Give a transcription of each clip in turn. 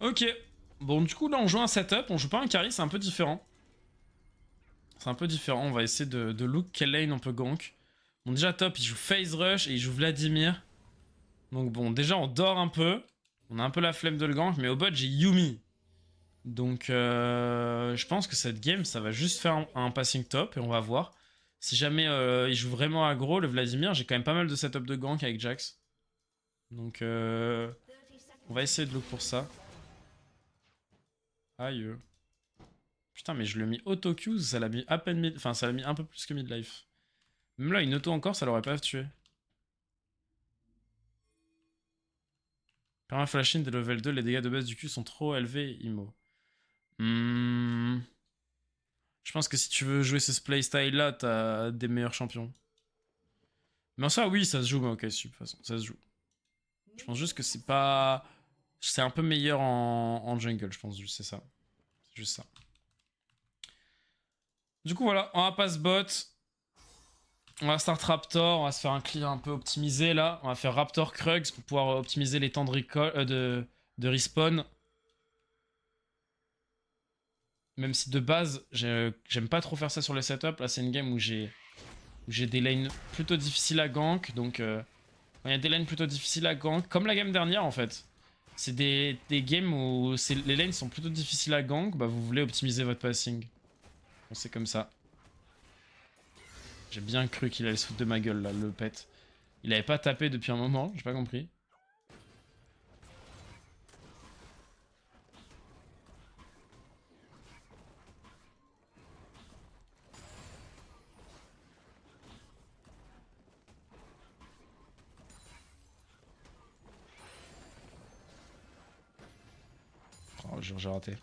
Ok. Bon, du coup, là, on joue un setup. On joue pas un carry, c'est un peu différent. C'est un peu différent. On va essayer de look quelle lane on peut gank. Bon, déjà, top, il joue FaZe Rush et il joue Vladimir. Donc, bon, déjà, on dort un peu. On a un peu la flemme de le gank, mais au bot, j'ai Yumi. Donc, je pense que cette game, ça va juste faire un passing top et on va voir. Si jamais il joue vraiment aggro, le Vladimir, j'ai quand même pas mal de setup de gank avec Jax. Donc, on va essayer de look pour ça. Aïe. Putain, mais je l'ai mis auto-Q, ça l'a mis à peine mid... Enfin, ça l'a mis un peu plus que mid-life. Même là, une auto encore, ça l'aurait pas tué. Perma flashing de level 2, les dégâts de base du Q sont trop élevés, Imo. Je pense que si tu veux jouer ce playstyle là, t'as des meilleurs champions. Mais en soi, oui, ça se joue, mais ok, de toute façon, ça se joue. Je pense juste que c'est pas... C'est un peu meilleur en jungle, je pense, c'est ça. C'est juste ça. Du coup, voilà, on va passe bot. On va start Raptor, on va se faire un clear un peu optimisé là. On va faire Raptor Krugs pour pouvoir optimiser les temps de respawn. Même si de base, j'aime pas trop faire ça sur les setups. Là, c'est une game où j'ai des lanes plutôt difficiles à gank. Donc, il y a des lanes plutôt difficiles à gank, comme la game dernière en fait. C'est des games où les lanes sont plutôt difficiles à gank. Bah, vous voulez optimiser votre passing. Bon, c'est comme ça. J'ai bien cru qu'il allait se foutre de ma gueule là, le pet. Il avait pas tapé depuis un moment, j'ai pas compris. Oh, j'ai raté.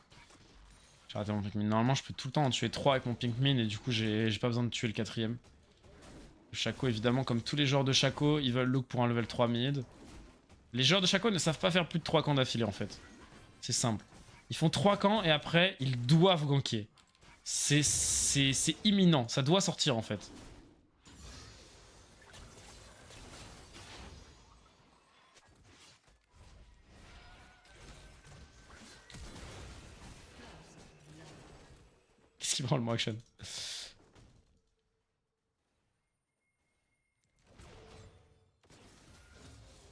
J'ai raté mon Pinkmin. Normalement, je peux tout le temps en tuer 3 avec mon Pinkmin et du coup, j'ai pas besoin de tuer le 4ème. Le Shaco, évidemment, comme tous les joueurs de Shaco, ils veulent look pour un level 3 mid. Les joueurs de Shaco ne savent pas faire plus de 3 camps d'affilée en fait. C'est simple. Ils font 3 camps et après, ils doivent ganker. C'est imminent, ça doit sortir en fait. Qu'est-ce qu'il prend le action?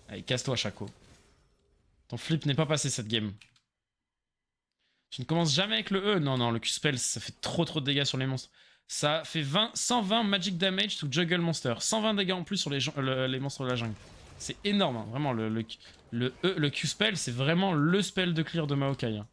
Allez, casse-toi, Shaco. Ton flip n'est pas passé cette game. Tu ne commences jamais avec le E. Non, non, le Q-Spell, ça fait trop de dégâts sur les monstres. Ça fait 120 magic damage to juggle monster. 120 dégâts en plus sur les monstres de la jungle. C'est énorme, hein. Vraiment. Le Q-Spell, c'est vraiment le spell de clear de Maokai. Hein.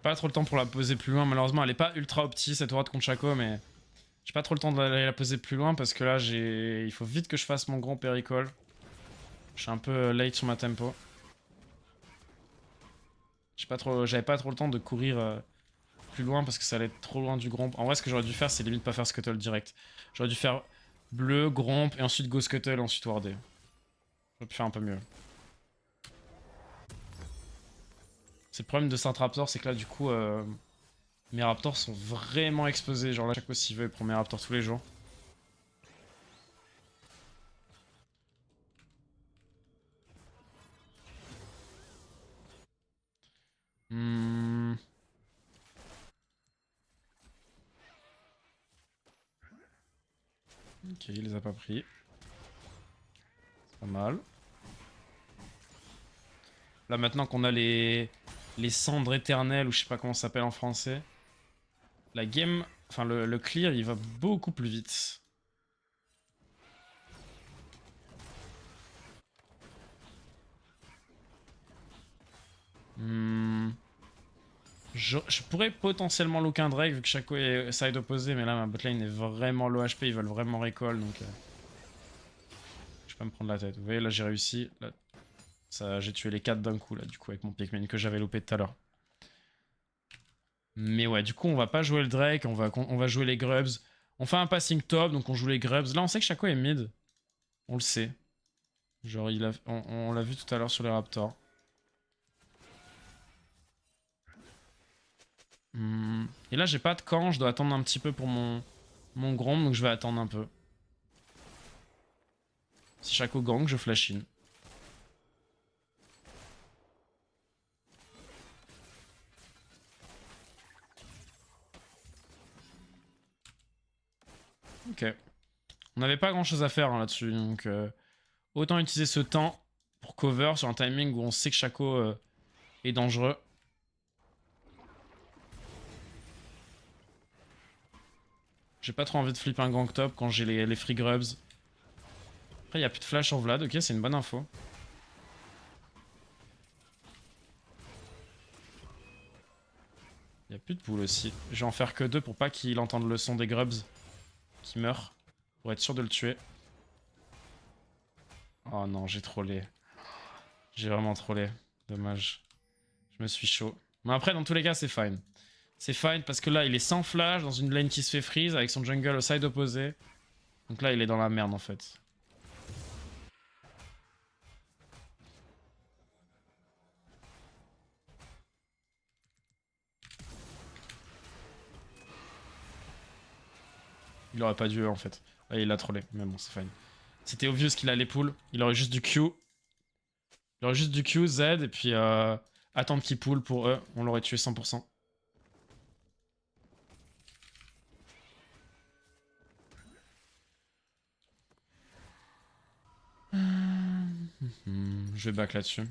Pas trop le temps pour la poser plus loin, malheureusement. Elle est pas ultra opti cette droite contre Shaco, mais j'ai pas trop le temps d'aller la poser plus loin parce que là, il faut vite que je fasse mon grand péricole. Je suis un peu late sur ma tempo. J'avais pas trop le temps de courir plus loin parce que ça allait être trop loin du gromp. En vrai, ce que j'aurais dû faire, c'est limite pas faire scuttle direct. J'aurais dû faire bleu, gromp et ensuite go scuttle, ensuite wardé. J'aurais pu faire un peu mieux. C'est le problème de Saint Raptor, c'est que là, du coup, mes raptors sont vraiment exposés. Genre là, chaque fois s'il veut, il prend mes raptors tous les jours. Ok, il les a pas pris. C'est pas mal. Là, maintenant qu'on a les cendres éternelles, ou je sais pas comment ça s'appelle en français, la game, enfin le clear, il va beaucoup plus vite. Je pourrais potentiellement look un Drake vu que Shaco est side opposé, mais là ma botlane est vraiment low HP, ils veulent vraiment recall donc je vais pas me prendre la tête. Vous voyez là j'ai réussi, là, j'ai tué les 4 d'un coup là du coup avec mon Pikmin que j'avais loupé tout à l'heure. Mais ouais du coup on va pas jouer le Drake, on va jouer les Grubs. On fait un passing top donc on joue les Grubs. Là on sait que Shaco est mid, on le sait. Genre on l'a vu tout à l'heure sur les Raptors. Et là j'ai pas de camp, je dois attendre un petit peu pour mon Grom, donc je vais attendre un peu. Si Shaco gank, je flash in. Ok. On n'avait pas grand chose à faire hein, là-dessus, donc autant utiliser ce temps pour cover sur un timing où on sait que Shaco est dangereux. J'ai pas trop envie de flipper un gank top quand j'ai les free grubs. Après, il n'y a plus de flash sur Vlad, ok, c'est une bonne info. Il n'y a plus de pool aussi. Je vais en faire que 2 pour pas qu'il entende le son des grubs qui meurent. Pour être sûr de le tuer. Oh non, j'ai trollé. J'ai vraiment trollé. Dommage. Je me suis chaud. Mais après, dans tous les cas, c'est fine. C'est fine parce que là, il est sans flash dans une lane qui se fait freeze avec son jungle au side opposé. Donc là, il est dans la merde en fait. Il aurait pas dû en fait. Là, il a trollé. Mais bon, c'est fine. C'était obvious qu'il allait pull. Il aurait juste du Q. Il aurait juste du Q, Z, et puis attendre qu'il pull pour eux. On l'aurait tué 100%. Je vais back là-dessus.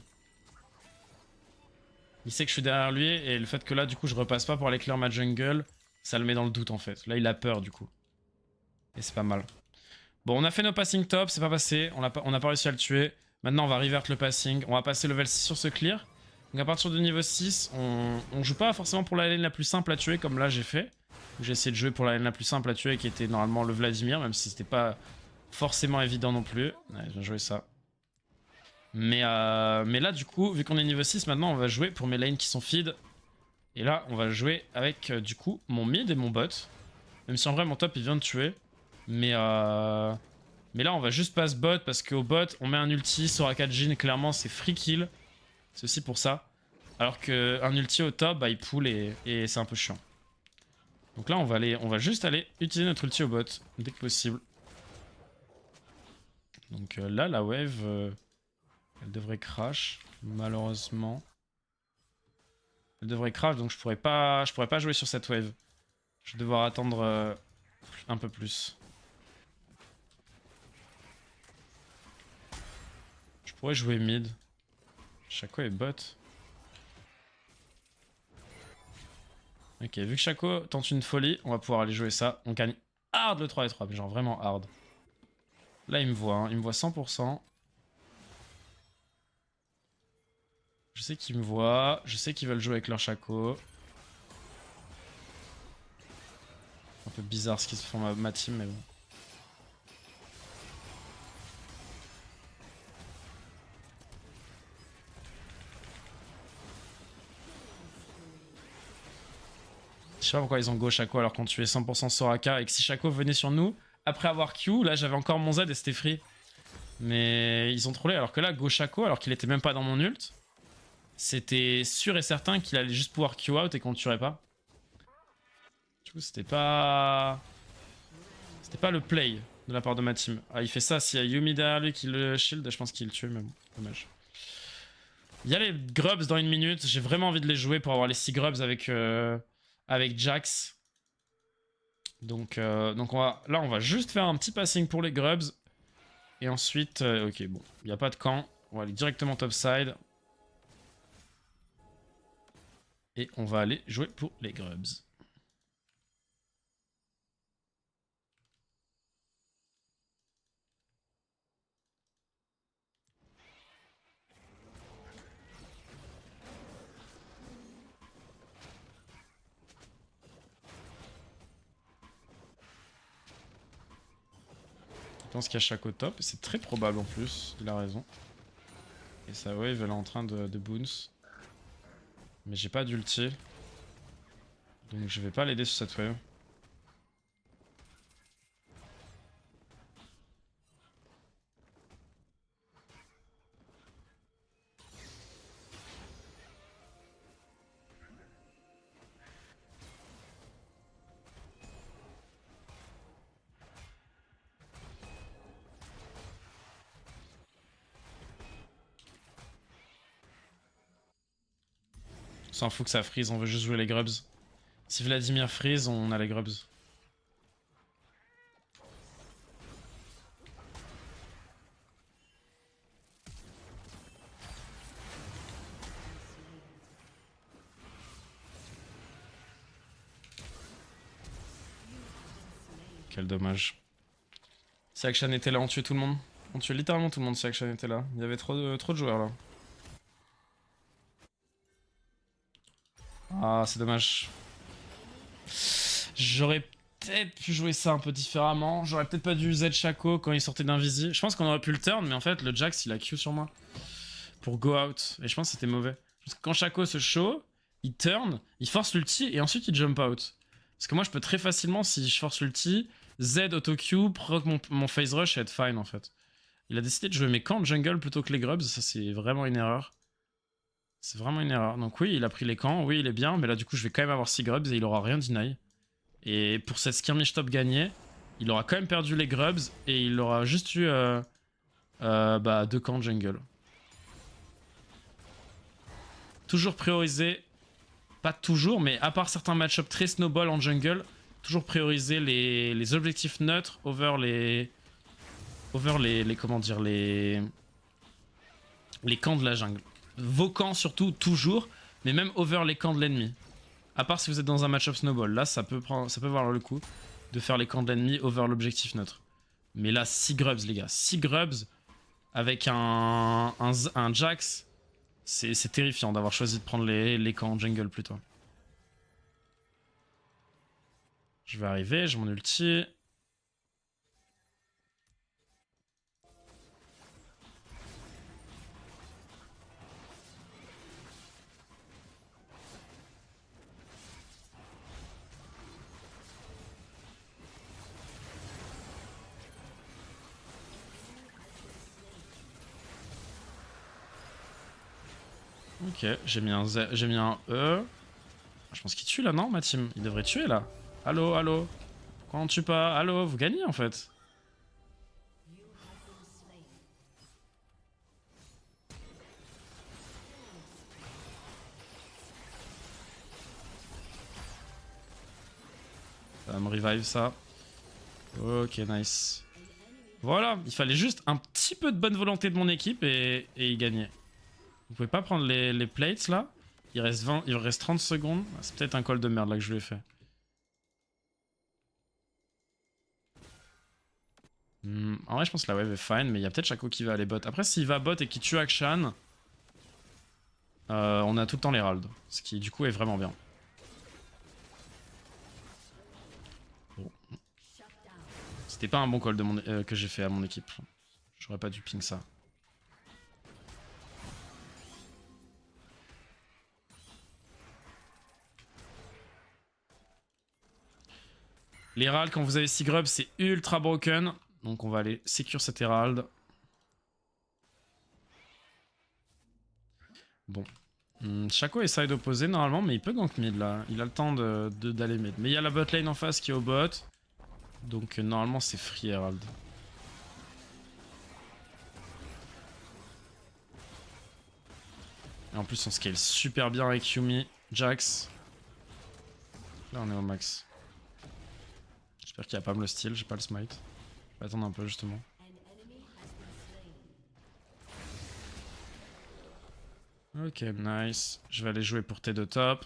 Il sait que je suis derrière lui, et le fait que là, du coup, je repasse pas pour aller clear ma jungle, ça le met dans le doute en fait. Là, il a peur du coup. Et c'est pas mal. Bon, on a fait nos passing top, c'est pas passé. On n'a pas réussi à le tuer. Maintenant, on va revert le passing. On va passer level 6 sur ce clear. Donc à partir de niveau 6, on joue pas forcément pour la lane la plus simple à tuer, comme là j'ai fait. J'ai essayé de jouer pour la lane la plus simple à tuer, qui était normalement le Vladimir, même si c'était pas forcément évident non plus. Ouais, bien joué ça. Mais là, du coup, vu qu'on est niveau 6, maintenant on va jouer pour mes lanes qui sont feed. Et là, on va jouer avec, du coup, mon mid et mon bot. Même si en vrai, mon top, il vient de tuer. Mais là, on va juste pass bot parce qu'au bot, on met un ulti. Soraka Jhin, clairement, c'est free kill. C'est aussi pour ça. Alors qu'un ulti au top, bah, il pull et c'est un peu chiant. Donc là, on va juste aller utiliser notre ulti au bot dès que possible. Donc là, la wave, elle devrait crash, malheureusement. Elle devrait crash, donc je pourrais pas jouer sur cette wave. Je vais devoir attendre un peu plus. Je pourrais jouer mid. Shaco est bot. Ok, vu que Shaco tente une folie, on va pouvoir aller jouer ça. On gagne hard le 3 et 3, mais genre vraiment hard. Là, il me voit, hein. Il me voit 100%. Je sais qu'ils me voient, je sais qu'ils veulent jouer avec leur Shaco. Un peu bizarre ce qu'ils se font ma team, mais bon. Je sais pas pourquoi ils ont go Shaco alors qu'on tuait 100% Soraka et que si Shaco venait sur nous, après avoir Q, là j'avais encore mon Z et c'était free. Mais ils ont trollé alors que là, go Shaco, alors qu'il était même pas dans mon ult, c'était sûr et certain qu'il allait juste pouvoir Q out et qu'on le tuerait pas. Du coup, c'était pas le play de la part de ma team. Ah, il fait ça, s'il y a Yumi derrière lui qui le shield, je pense qu'il le tue, mais bon, dommage. Il y a les grubs dans une minute, j'ai vraiment envie de les jouer pour avoir les 6 grubs avec Jax. Donc là, on va juste faire un petit passing pour les grubs. Et ensuite, ok, bon, il n'y a pas de camp. On va aller directement topside. Et on va aller jouer pour les grubs. pense qu'il y a Shaco top, et c'est très probable en plus, il a raison. Et sa wave elle est en train de bounce. Mais j'ai pas d'ulti. Donc je vais pas l'aider sur cette wave. On s'en fout que ça freeze, on veut juste jouer les grubs. Si Vladimir freeze, on a les grubs. Quel dommage. Si Akshan était là, on tuait tout le monde. On tuait littéralement tout le monde si Akshan était là. Il y avait trop de joueurs là. Ah, c'est dommage. J'aurais peut-être pu jouer ça un peu différemment. J'aurais peut-être pas dû Z Shaco quand il sortait d'Invisi. Je pense qu'on aurait pu le turn, mais en fait, le Jax il a Q sur moi pour go out. Et je pense que c'était mauvais. Parce que quand Shaco se show, il turn, il force l'ulti et ensuite il jump out. Parce que moi, je peux très facilement, si je force l'ulti, Z auto-Q, proc mon phase rush et être fine en fait. Il a décidé de jouer mes camps jungle plutôt que les grubs, ça c'est vraiment une erreur. C'est vraiment une erreur. Donc oui, il a pris les camps, oui, il est bien, mais là du coup, je vais quand même avoir 6 grubs et il aura rien deny. Et pour cette skirmish top gagnée, il aura quand même perdu les grubs et il aura juste eu 2 camps jungle. Toujours prioriser, pas toujours, mais à part certains match-ups très snowball en jungle, toujours prioriser les objectifs neutres over les comment dire, les camps de la jungle. Vos camps surtout, toujours, mais même over les camps de l'ennemi. À part si vous êtes dans un match-up snowball, là ça peut valoir le coup de faire les camps de l'ennemi over l'objectif neutre. Mais là, 6 grubs les gars, 6 grubs avec un Jax, c'est terrifiant d'avoir choisi de prendre les camps jungle plutôt. Je vais arriver, j'ai mon ulti. Ok, j'ai mis un E. Je pense qu'il tue là, non, ma team? Il devrait tuer là. Allô, allô? Pourquoi on tue pas? Allô, vous gagnez en fait. Ça va me revive ça. Ok, nice. Voilà, il fallait juste un petit peu de bonne volonté de mon équipe et il gagnait. Vous pouvez pas prendre les plates là? Il reste 30 secondes. C'est peut-être un call de merde là que je lui ai fait. En vrai, je pense que la wave est fine, mais il y a peut-être Shaco qui va aller bot. Après, s'il va bot et qu'il tue Akshan, on a tout le temps l'Herald. Ce qui, du coup, est vraiment bien. Bon. C'était pas un bon call que j'ai fait à mon équipe. J'aurais pas dû ping ça. L'Herald, quand vous avez 6 grubs, c'est ultra broken. Donc on va aller secure cet Herald. Bon. Shaco est side opposé normalement, mais il peut gank mid là. Il a le temps d'aller mid. Mais il y a la bot lane en face qui est au bot. Donc normalement c'est free Herald. Et en plus on scale super bien avec Yumi, Jax. Là on est au max. J'espère qu'il va pas me le steal, j'ai pas le smite. On va attendre un peu justement. Ok, nice. Je vais aller jouer pour T2 top.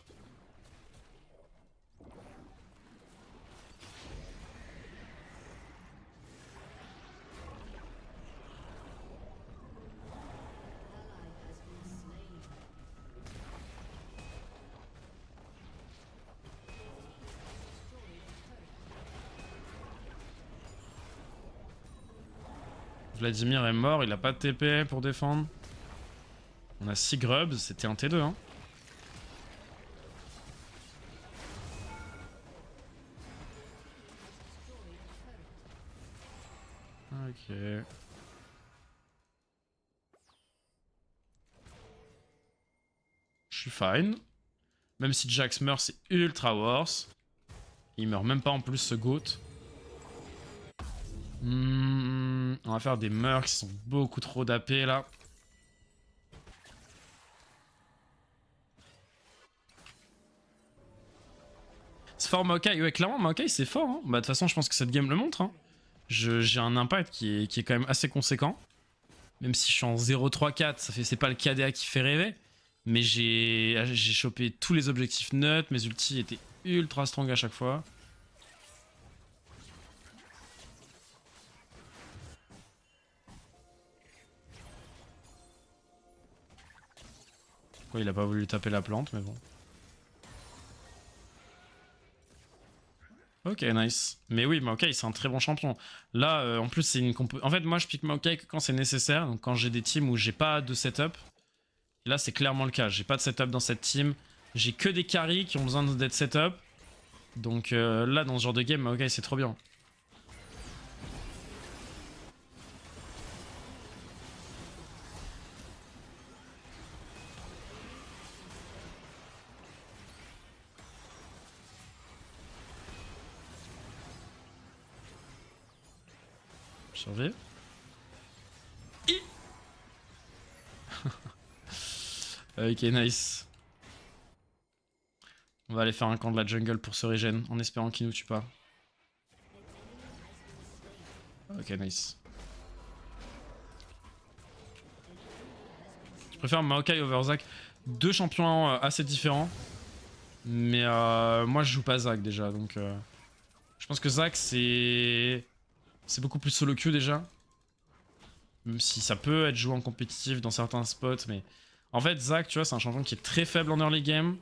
Vladimir est mort, il a pas de TP pour défendre. On a 6 grubs, c'était un T2 hein. Ok. Je suis fine. Même si Jax meurt, c'est ultra worse. Il meurt même pas en plus ce goat. On va faire des meurs qui sont beaucoup trop d'AP là. C'est fort Maokai. Ouais, clairement, Maokai c'est fort. Hein. Bah, de toute façon, je pense que cette game le montre. Hein. J'ai un impact qui est quand même assez conséquent. Même si je suis en 0-3-4, c'est pas le KDA qui fait rêver. Mais j'ai chopé tous les objectifs nuts. Mes ultis étaient ultra strong à chaque fois. Pourquoi il a pas voulu taper la plante, mais bon. Ok, nice. Mais oui, Maokai, c'est un très bon champion. Là, en plus, c'est une compo... En fait, moi, je pique Maokai que quand c'est nécessaire. Donc, quand j'ai des teams où j'ai pas de setup. Là, c'est clairement le cas. J'ai pas de setup dans cette team. J'ai que des carries qui ont besoin d'être setup. Donc, là, dans ce genre de game, Maokai, c'est trop bien. Survie. Ok, nice. On va aller faire un camp de la jungle pour se régène, en espérant qu'il nous tue pas. Ok, nice. Je préfère Maokai over Zac. Deux champions assez différents. Mais moi, je joue pas Zac déjà, donc... Je pense que Zac, c'est beaucoup plus solo queue déjà. Même si ça peut être joué en compétitif dans certains spots, mais... En fait, Zac, tu vois, c'est un champion qui est très faible en early game,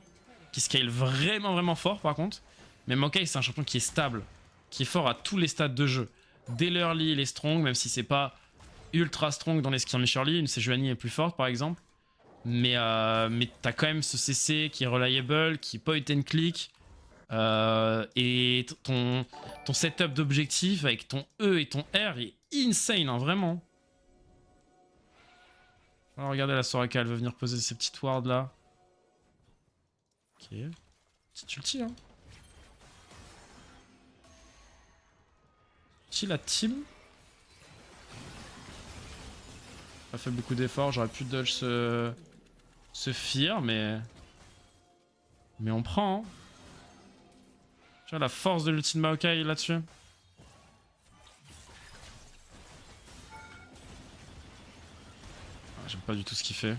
qui scale vraiment fort par contre. Mais Maokai, c'est un champion qui est stable, qui est fort à tous les stades de jeu. Dès l'early, il est strong, même si c'est pas ultra strong dans les skirmish early. Une Sejuani est plus forte par exemple. Mais t'as quand même ce CC qui est reliable, qui est point and click. Et ton setup d'objectif avec ton E et ton R est insane, hein, vraiment. Alors, regardez la Soraka, elle veut venir poser ses petites wards là. Ok. Petite ulti, hein. Ulti la team. Pas fait beaucoup d'efforts, j'aurais pu dodge ce fear, mais on prend. Hein. Tu vois la force de l'ulti de Maokai là-dessus. J'aime pas du tout ce qu'il fait.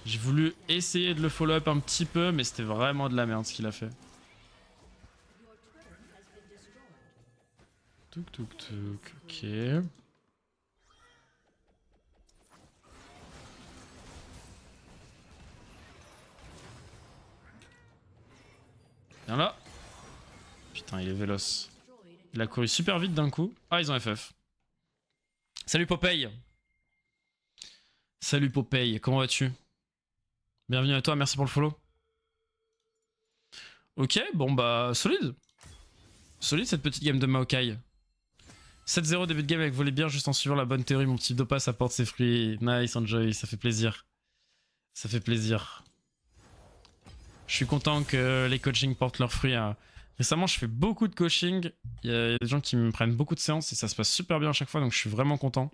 J'ai voulu essayer de le follow up un petit peu, mais c'était vraiment de la merde ce qu'il a fait. Touk touk touk, ok. Viens là. Putain, il est véloce. Il a couru super vite d'un coup. Ah, ils ont FF. Salut Popeye. Salut Popeye, comment vas-tu? Bienvenue à toi, merci pour le follow. Ok, bon bah, solide. Solide cette petite game de Maokai. 7-0 début de game avec Volibear juste en suivant la bonne théorie. Mon petit Dopas apporte ses fruits. Nice, enjoy, ça fait plaisir. Ça fait plaisir. Je suis content que les coachings portent leurs fruits. Récemment, je fais beaucoup de coaching. Il y a des gens qui me prennent beaucoup de séances et ça se passe super bien à chaque fois, donc je suis vraiment content.